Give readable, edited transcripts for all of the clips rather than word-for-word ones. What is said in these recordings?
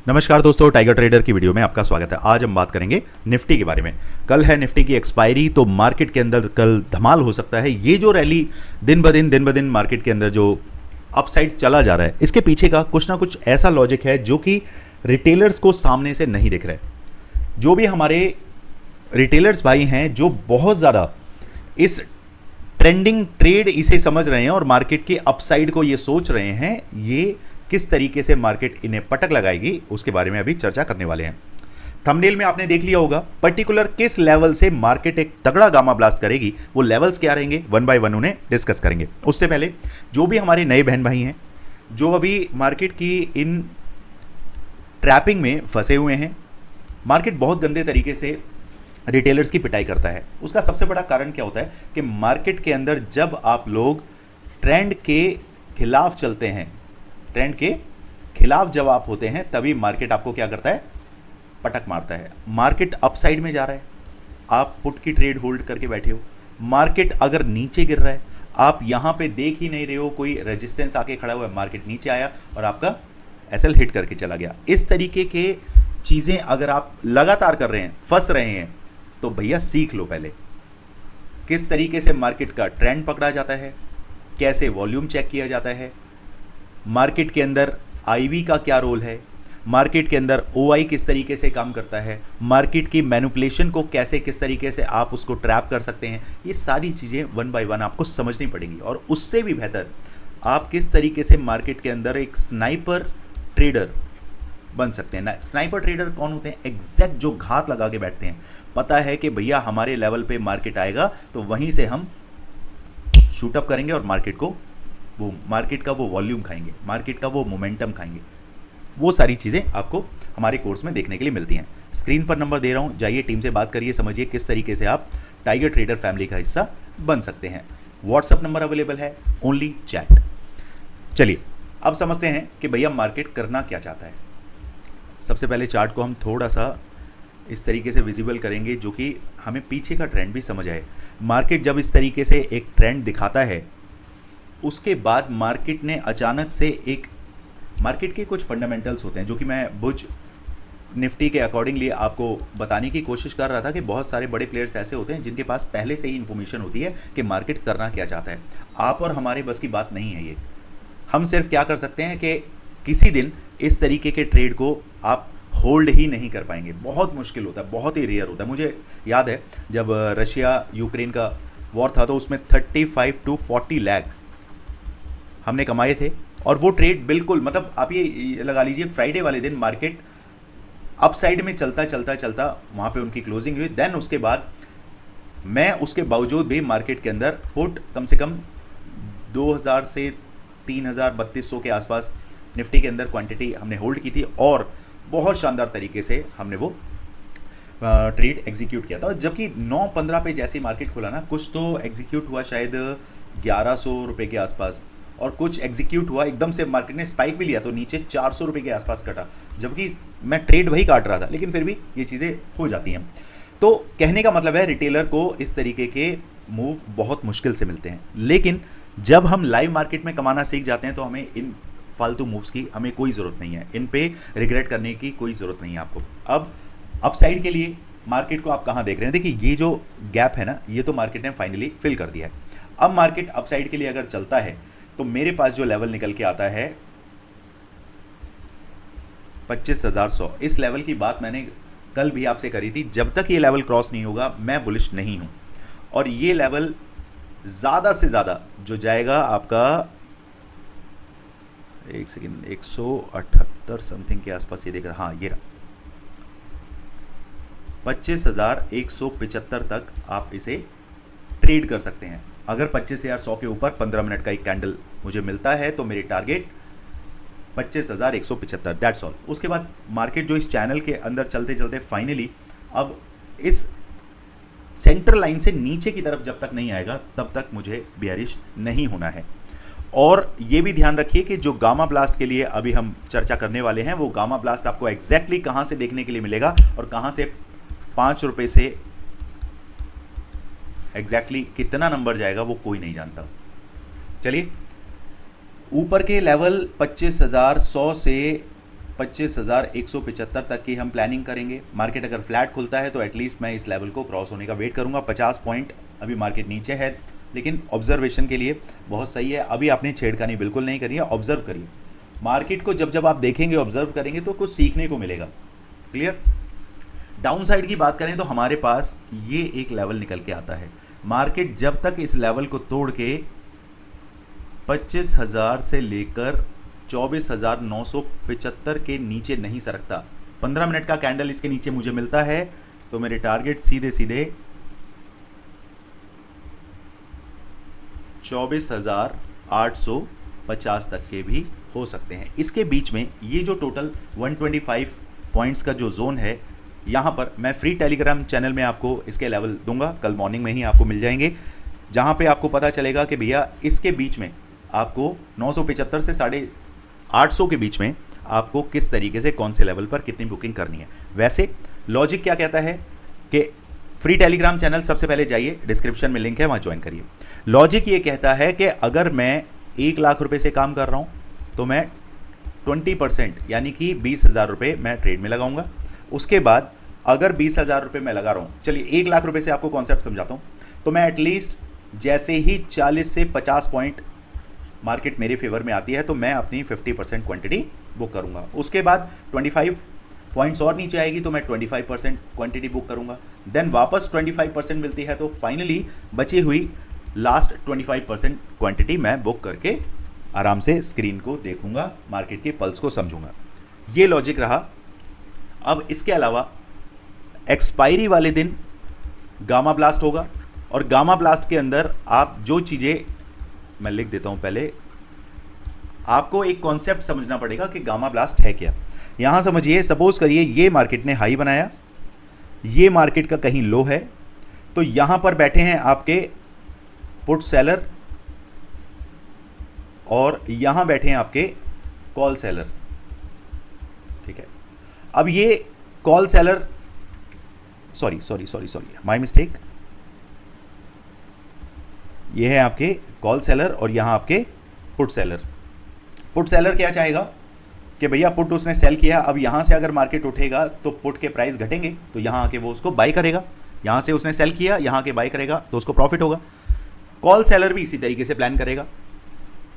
नमस्कार दोस्तों, tiger trader की वीडियो में आपका स्वागत है। आज हम बात करेंगे निफ्टी के बारे में। कल है निफ्टी की एक्सपायरी, तो मार्केट के अंदर कल धमाल हो सकता है। ये जो रैली दिन ब दिन मार्केट के अंदर जो अपसाइड चला जा रहा है, इसके पीछे का कुछ ना कुछ ऐसा लॉजिक है जो कि रिटेलर्स को सामने से नहीं दिख रहा है। जो भी हमारे रिटेलर्स भाई हैं जो बहुत ज़्यादा इस ट्रेंडिंग ट्रेड इसे समझ रहे हैं और मार्केट के अपसाइड को ये सोच रहे हैं, ये किस तरीके से मार्केट इन्हें पटक लगाएगी उसके बारे में अभी चर्चा करने वाले हैं। थंबनेल में आपने देख लिया होगा पर्टिकुलर किस लेवल से मार्केट एक तगड़ा गामा ब्लास्ट करेगी, वो लेवल्स क्या रहेंगे, वन बाय वन उन्हें डिस्कस करेंगे। उससे पहले जो भी हमारे नए बहन भाई हैं जो अभी मार्केट की इन ट्रैपिंग में फंसे हुए हैं, मार्केट बहुत गंदे तरीके से रिटेलर्स की पिटाई करता है। उसका सबसे बड़ा कारण क्या होता है कि मार्केट के अंदर जब आप लोग ट्रेंड के खिलाफ चलते हैं, ट्रेंड के खिलाफ जब आप होते हैं, तभी मार्केट आपको क्या करता है, पटक मारता है। मार्केट अपसाइड में जा रहा है, आप पुट की ट्रेड होल्ड करके बैठे हो। मार्केट अगर नीचे गिर रहा है, आप यहां पे देख ही नहीं रहे हो, कोई रेजिस्टेंस आके खड़ा हुआ है, मार्केट नीचे आया और आपका एसएल हिट करके चला गया। इस तरीके के चीज़ें अगर आप लगातार कर रहे हैं, फंस रहे हैं, तो भैया सीख लो पहले किस तरीके से मार्केट का ट्रेंड पकड़ा जाता है, कैसे वॉल्यूम चेक किया जाता है, मार्केट के अंदर आईवी का क्या रोल है, मार्केट के अंदर ओआई किस तरीके से काम करता है, मार्केट की मैनिपुलेशन को कैसे किस तरीके से आप उसको ट्रैप कर सकते हैं। ये सारी चीज़ें वन बाय वन आपको समझनी पड़ेंगी। और उससे भी बेहतर आप किस तरीके से मार्केट के अंदर एक स्नाइपर ट्रेडर बन सकते हैं ना। स्नाइपर ट्रेडर कौन होते हैं? एग्जैक्ट जो घात लगा के बैठते हैं, पता है कि भैया हमारे लेवल पे मार्केट आएगा तो वहीं से हम शूटअप करेंगे और मार्केट का वो वॉल्यूम खाएंगे, मार्केट का वो मोमेंटम खाएंगे। वो सारी चीज़ें आपको हमारे कोर्स में देखने के लिए मिलती हैं। स्क्रीन पर नंबर दे रहा हूँ, जाइए टीम से बात करिए, समझिए किस तरीके से आप टाइगर ट्रेडर फैमिली का हिस्सा बन सकते हैं। व्हाट्सअप नंबर अवेलेबल है, ओनली चैट। चलिए अब समझते हैं कि भैया मार्केट करना क्या चाहता है। सबसे पहले चार्ट को हम थोड़ा सा इस तरीके से विजिबल करेंगे जो कि हमें पीछे का ट्रेंड भी समझ आए। मार्केट जब इस तरीके से एक ट्रेंड दिखाता है, उसके बाद मार्केट ने अचानक से एक मार्केट के कुछ फंडामेंटल्स होते हैं जो कि मैं बुज निफ्टी के अकॉर्डिंगली आपको बताने की कोशिश कर रहा था कि बहुत सारे बड़े प्लेयर्स ऐसे होते हैं जिनके पास पहले से ही इन्फॉर्मेशन होती है कि मार्केट करना क्या चाहता है। आप और हमारे बस की बात नहीं है ये। हम सिर्फ क्या कर सकते हैं कि किसी दिन इस तरीके के ट्रेड को आप होल्ड ही नहीं कर पाएंगे। बहुत मुश्किल होता है, बहुत ही रेयर होता है। मुझे याद है जब रशिया यूक्रेन का वॉर था तो उसमें 35 to 40 लाख हमने कमाए थे। और वो ट्रेड बिल्कुल, मतलब आप ये लगा लीजिए फ्राइडे वाले दिन मार्केट अपसाइड में चलता वहाँ पे उनकी क्लोजिंग हुई। देन उसके बाद मैं उसके बावजूद भी मार्केट के अंदर पुट कम से कम 2000 से 3000 3200 के आसपास निफ्टी के अंदर क्वांटिटी हमने होल्ड की थी और बहुत शानदार तरीके से हमने वो ट्रेड एग्जीक्यूट किया था। जबकि 9-15 पे जैसे ही मार्केट खुला ना, कुछ तो एग्जीक्यूट हुआ शायद 1100 रुपये के आसपास, और कुछ एग्जीक्यूट हुआ एकदम से मार्केट ने स्पाइक भी लिया तो नीचे 400 रुपये के आसपास कटा, जबकि मैं ट्रेड वही काट रहा था, लेकिन फिर भी ये चीज़ें हो जाती हैं। तो कहने का मतलब है रिटेलर को इस तरीके के मूव बहुत मुश्किल से मिलते हैं। लेकिन जब हम लाइव मार्केट में कमाना सीख जाते हैं तो हमें इन फालतू मूव्स की हमें कोई ज़रूरत नहीं है, इन पे रिग्रेट करने की कोई ज़रूरत नहीं है आपको। अब अपसाइड के लिए मार्केट को आप कहाँ देख रहे हैं? देखिए ये जो गैप है ना, ये तो मार्केट ने फाइनली फिल कर दिया है। अब मार्केट अपसाइड के लिए अगर चलता है तो मेरे पास जो लेवल निकल के आता है 25,100, इस लेवल की बात मैंने कल भी आपसे करी थी। जब तक ये लेवल क्रॉस नहीं होगा मैं बुलिश नहीं हूं। और ये लेवल ज़्यादा से ज़्यादा जो जाएगा आपका, एक सेकेंड, 178 समथिंग के आसपास ये देखा, हाँ ये रहा 25,175 तक आप इसे ट्रेड कर सकते हैं। अगर 25,100 के ऊपर 15 मिनट का एक कैंडल मुझे मिलता है तो मेरी टारगेट 25,175, दैट्स ऑल। उसके बाद मार्केट जो इस चैनल के अंदर चलते चलते फाइनली अब इस सेंट्रल लाइन से नीचे की तरफ जब तक नहीं आएगा तब तक मुझे बेयरिश नहीं होना है। और ये भी ध्यान रखिए कि जो गामा ब्लास्ट के लिए अभी हम चर्चा करने वाले हैं, वो गामा ब्लास्ट आपको एग्जैक्टली कहाँ से देखने के लिए मिलेगा और कहाँ से 5 रुपये से एग्जैक्टली कितना नंबर जाएगा वो कोई नहीं जानता। चलिए ऊपर के लेवल 25,100 से 25,175 तक की हम प्लानिंग करेंगे। मार्केट अगर फ्लैट खुलता है तो एटलीस्ट मैं इस लेवल को क्रॉस होने का वेट करूंगा। 50 पॉइंट अभी मार्केट नीचे है, लेकिन ऑब्जर्वेशन के लिए बहुत सही है। अभी आपने छेड़खानी बिल्कुल नहीं करी है, ऑब्जर्व करिए मार्केट को। जब जब आप देखेंगे, ऑब्जर्व करेंगे तो कुछ सीखने को मिलेगा। क्लियर। डाउन साइड की बात करें तो हमारे पास ये एक लेवल निकल के आता है। मार्केट जब तक इस लेवल को तोड़ के 25,000 से लेकर 24,975 के नीचे नहीं सरकता, 15 मिनट का कैंडल इसके नीचे मुझे मिलता है, तो मेरे टारगेट सीधे सीधे 24,850 तक के भी हो सकते हैं। इसके बीच में ये जो टोटल 125 पॉइंट्स का जो जोन है, यहाँ पर मैं फ्री टेलीग्राम चैनल में आपको इसके लेवल दूंगा, कल मॉर्निंग में ही आपको मिल जाएंगे, जहाँ पे आपको पता चलेगा कि भैया इसके बीच में आपको 975 से 850 के बीच में आपको किस तरीके से कौन से लेवल पर कितनी बुकिंग करनी है। वैसे लॉजिक क्या कहता है कि फ्री टेलीग्राम चैनल सबसे पहले जाइए, डिस्क्रिप्शन में लिंक है, वहाँ ज्वाइन करिए। लॉजिक ये कहता है कि अगर मैं 1 लाख रुपए से काम कर रहा हूँ तो मैं 20% यानी कि 20,000 रुपये मैं ट्रेड में लगाऊंगा। उसके बाद अगर 20,000 रुपये मैं लगा रहा हूँ, चलिए 1 लाख रुपये से आपको कॉन्सेप्ट समझाता हूँ, तो मैं एटलीस्ट जैसे ही 40 से 50 पॉइंट मार्केट मेरे फेवर में आती है तो मैं अपनी 50% क्वांटिटी बुक करूंगा। उसके बाद 25 पॉइंट्स और नीचे आएगी तो मैं 25% क्वांटिटी बुक करूंगा। देन वापस 25% मिलती है तो फाइनली बची हुई लास्ट 25% क्वांटिटी मैं बुक करके आराम से स्क्रीन को देखूंगा, मार्केट के पल्स को समझूंगा। ये लॉजिक रहा। अब इसके अलावा एक्सपायरी वाले दिन गामा ब्लास्ट होगा, और गामा ब्लास्ट के अंदर आप जो चीज़ें, मैं लिख देता हूँ, पहले आपको एक कॉन्सेप्ट समझना पड़ेगा कि गामा ब्लास्ट है क्या। यहाँ समझिए, सपोज करिए ये मार्केट ने हाई बनाया, ये मार्केट का कहीं लो है, तो यहाँ पर बैठे हैं आपके पुट सेलर और यहाँ बैठे हैं आपके कॉल सेलर। ठीक है, अब ये call seller, sorry my mistake, ये है आपके कॉल सेलर और यहाँ आपके पुट सेलर। पुट सेलर क्या चाहेगा कि भैया पुट उसने सेल किया, अब यहाँ से अगर मार्केट उठेगा तो पुट के प्राइस घटेंगे, तो यहाँ आके वो उसको बाई करेगा। यहाँ से उसने सेल किया, यहाँ के बाई करेगा तो उसको प्रॉफिट होगा। कॉल सेलर भी इसी तरीके से प्लान करेगा।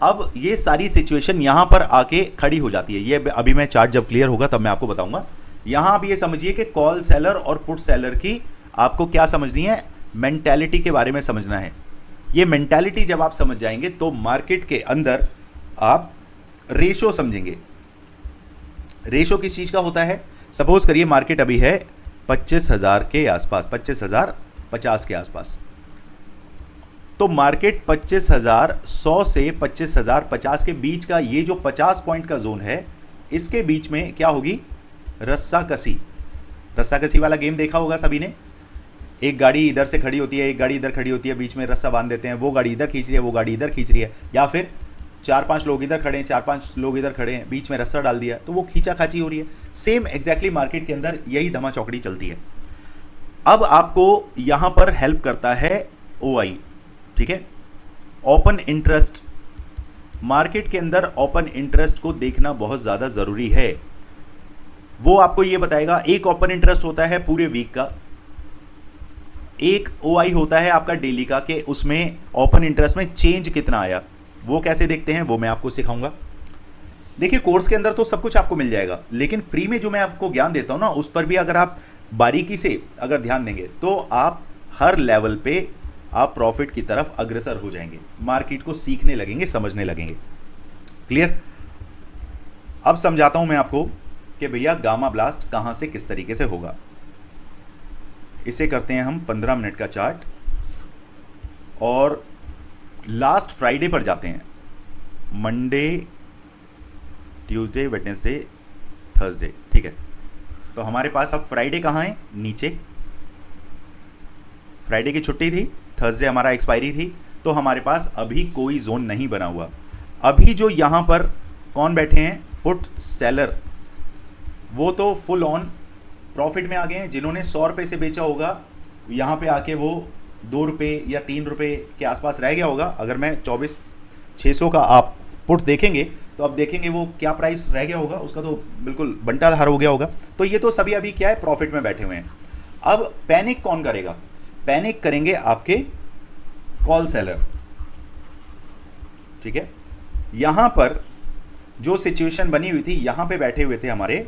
अब ये सारी सिचुएशन यहाँ पर आके खड़ी हो जाती है। ये अभी मैं चार्ट जब क्लियर होगा तब मैं आपको बताऊंगा। यहाँ आप ये समझिए कि कॉल सेलर और पुट सेलर की आपको क्या समझनी है, मेंटालिटी के बारे में समझना है। ये मेंटालिटी जब आप समझ जाएंगे तो मार्केट के अंदर आप रेशो समझेंगे। रेशो किस चीज़ का होता है, सपोज करिए मार्केट अभी है 25,000 के आसपास, 25,050 के आसपास, तो मार्केट 25,100 से 25,050 के बीच का ये जो 50 पॉइंट का जोन है, इसके बीच में क्या होगी, रस्सा कसी वाला गेम देखा होगा सभी ने। एक गाड़ी इधर से खड़ी होती है, एक गाड़ी इधर खड़ी होती है, बीच में रस्सा बांध देते हैं, वो गाड़ी इधर खींच रही है, वो गाड़ी इधर खींच रही है, या फिर 4-5 लोग इधर खड़े हैं, 4-5 लोग इधर खड़े हैं, बीच में रस्सा डाल दिया तो वो खींचा खाची हो रही है। सेम एग्जैक्टली मार्केट के अंदर यही धमा चौकड़ी चलती है। अब आपको यहां पर हेल्प करता है OI, ठीक है, ओपन इंटरेस्ट। मार्केट के अंदर ओपन इंटरेस्ट को देखना बहुत ज़्यादा ज़रूरी है। वो आपको ये बताएगा, एक ओपन इंटरेस्ट होता है पूरे वीक का, एक OI होता है आपका डेली का, कि उसमें ओपन इंटरेस्ट में चेंज कितना आया। वो कैसे देखते हैं वो मैं आपको सिखाऊंगा। देखिए कोर्स के अंदर तो सब कुछ आपको मिल जाएगा, लेकिन फ्री में जो मैं आपको ज्ञान देता हूं ना, उस पर भी अगर आप बारीकी से अगर ध्यान देंगे तो आप हर लेवल पे आप प्रॉफिट की तरफ अग्रसर हो जाएंगे, मार्केट को सीखने लगेंगे, समझने लगेंगे। क्लियर। अब समझाता हूं मैं आपको कि भैया गामा ब्लास्ट कहां से किस तरीके से होगा। इसे करते हैं हम 15 मिनट का चार्ट और लास्ट फ्राइडे पर जाते हैं। मंडे, ट्यूसडे, वेडनेसडे, थर्सडे, ठीक है। तो हमारे पास अब फ्राइडे कहाँ है, नीचे। फ्राइडे की छुट्टी थी, थर्सडे हमारा एक्सपायरी थी, तो हमारे पास अभी कोई जोन नहीं बना हुआ। अभी जो यहाँ पर कौन बैठे हैं, पुट सेलर, वो तो फुल ऑन प्रॉफिट में आ गए हैं। जिन्होंने 100 रुपये से बेचा होगा, यहाँ पे आके वो 2 रुपये या 3 रुपये के आसपास रह गया होगा। अगर मैं 24,600 का आप पुट देखेंगे तो अब देखेंगे वो क्या प्राइस रह गया होगा, उसका तो बिल्कुल बंटाधार हो गया होगा। तो ये तो सभी अभी क्या है, प्रॉफिट में बैठे हुए हैं। अब पैनिक कौन करेगा? पैनिक करेंगे आपके कॉल सेलर, ठीक है। यहां पर जो सिचुएशन बनी हुई थी, यहां पे बैठे हुए थे हमारे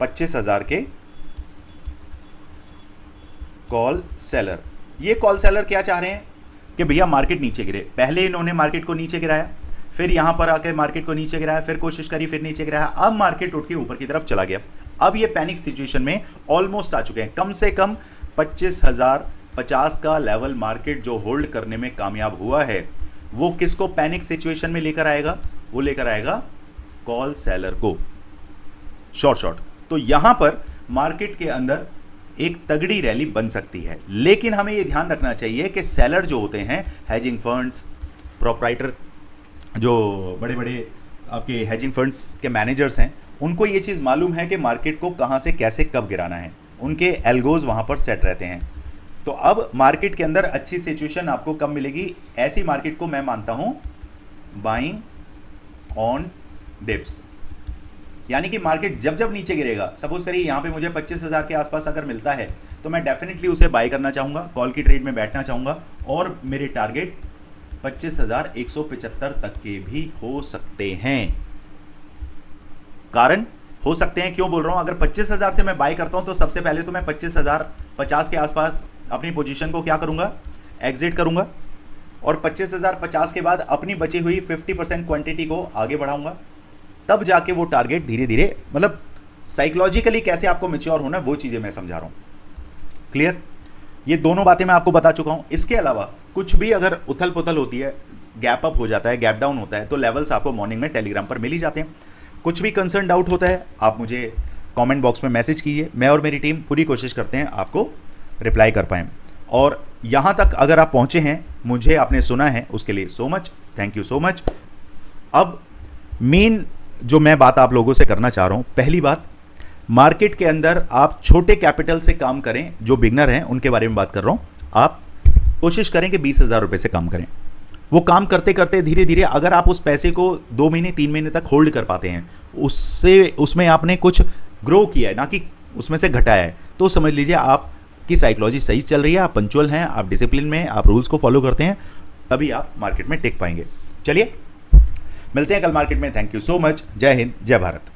25,000 के कॉल सेलर। ये कॉल सेलर क्या चाह रहे हैं कि भैया मार्केट नीचे गिरे। पहले इन्होंने मार्केट को नीचे गिराया, फिर यहां पर आके मार्केट को नीचे गिराया, फिर कोशिश करी, फिर नीचे गिराया, अब मार्केट उठ के ऊपर की तरफ चला गया। अब ये पैनिक सिचुएशन में ऑलमोस्ट आ चुके हैं। कम से कम 25,050 का लेवल मार्केट जो होल्ड करने में कामयाब हुआ है, वो किसको पैनिक सिचुएशन में लेकर आएगा? वो लेकर आएगा कॉल सेलर को, शॉर्ट। तो यहां पर मार्केट के अंदर एक तगड़ी रैली बन सकती है, लेकिन हमें यह ध्यान रखना चाहिए कि सेलर जो होते हैं, हेजिंग फंड्स, प्रोप्राइटर, जो बड़े बड़े आपके हेजिंग फंड्स के मैनेजर्स हैं, उनको ये चीज़ मालूम है कि मार्केट को कहां से कैसे कब गिराना है। उनके एल्गोज वहां पर सेट रहते हैं। तो अब मार्केट के अंदर अच्छी सिचुएशन आपको कब मिलेगी? ऐसी मार्केट को मैं मानता हूं बाइंग ऑन डिप्स, यानी कि मार्केट जब जब नीचे गिरेगा, सपोज करिए यहाँ पे मुझे 25,000 के आसपास अगर मिलता है तो मैं डेफिनेटली उसे बाय करना चाहूँगा, कॉल की ट्रेड में बैठना चाहूँगा, और मेरे टारगेट 25,175 तक के भी हो सकते हैं। कारण हो सकते हैं क्यों बोल रहा हूँ? अगर 25,000 से मैं बाय करता हूँ तो सबसे पहले तो मैं 25,050 के आसपास अपनी पोजीशन को क्या करूँगा? एग्जिट करूँगा, और 25,050 के बाद अपनी बची हुई 50% क्वांटिटी को आगे बढ़ाऊँगा। तब जाके वो टारगेट धीरे धीरे, मतलब साइकोलॉजिकली कैसे आपको मैच्योर होना है, वो चीज़ें मैं समझा रहा हूँ। क्लियर? ये दोनों बातें मैं आपको बता चुका हूँ। इसके अलावा कुछ भी अगर उथल पुथल होती है, गैप अप हो जाता है, गैप डाउन होता है, तो लेवल्स आपको मॉर्निंग में टेलीग्राम पर मिल ही जाते हैं। कुछ भी कंसर्न डाउट होता है, आप मुझे कमेंट बॉक्स में मैसेज कीजिए। मैं और मेरी टीम पूरी कोशिश करते हैं आपको रिप्लाई कर पाएँ। और यहाँ तक अगर आप पहुँचे हैं, मुझे आपने सुना है, उसके लिए so much, thank you so much. अब मेन जो मैं बात आप लोगों से करना चाह रहा हूँ, पहली बात, मार्केट के अंदर आप छोटे कैपिटल से काम करें। जो बिगनर हैं उनके बारे में बात कर रहा हूँ। आप कोशिश करें कि 20,000 रुपये से काम करें। वो काम करते करते धीरे धीरे अगर आप उस पैसे को 2 महीने 3 महीने तक होल्ड कर पाते हैं, उसमें आपने कुछ ग्रो किया है, ना कि उसमें से घटाया है, तो समझ लीजिए आपकी साइकोलॉजी सही चल रही है, आप पंचुअल हैं, आप डिसिप्लिन में, आप रूल्स को फॉलो करते हैं, तभी आप मार्केट में टिक पाएंगे। चलिए मिलते हैं कल मार्केट में। Thank you so much. जय हिंद, जय भारत।